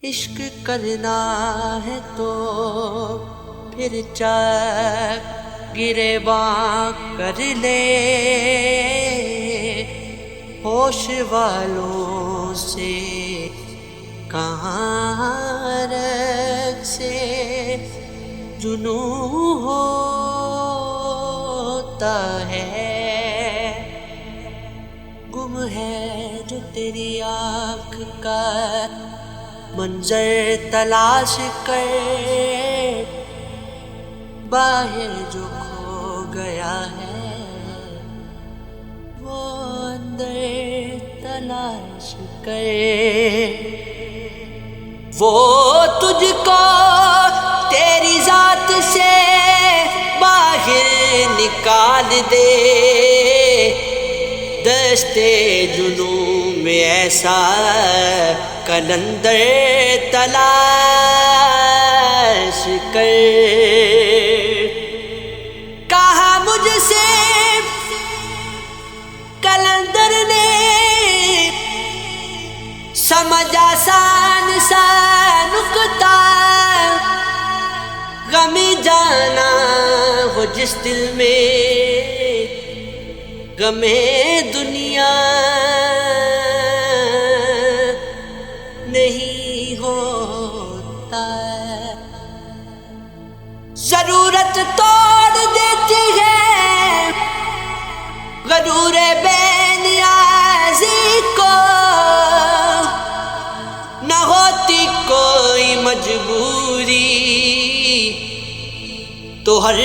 عشق کرنا ہے تو پھر چاک گریباں کر لے، ہوش والوں سے کہاں رگ سے جنوں ہوتا ہے، گم ہے جو تیری آنکھ کا منظر تلاش کر، باہر جو کھو گیا ہے وہ اندر تلاش کر، وہ تجھ کو تیری ذات سے باہر نکال دے، دستے جنوں میں ایسا کلندر تلاش کر، کہا مجھ سے کلندر نے سمجھ آسان سا نکتا، غمی جانا ہو جس دل میں غم دنیا نہیں ہوتا، ضرورت توڑ دیتی ہے غرور بے نیازی کو، نہ ہوتی کوئی مجبوری تو ہر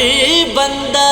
بندہ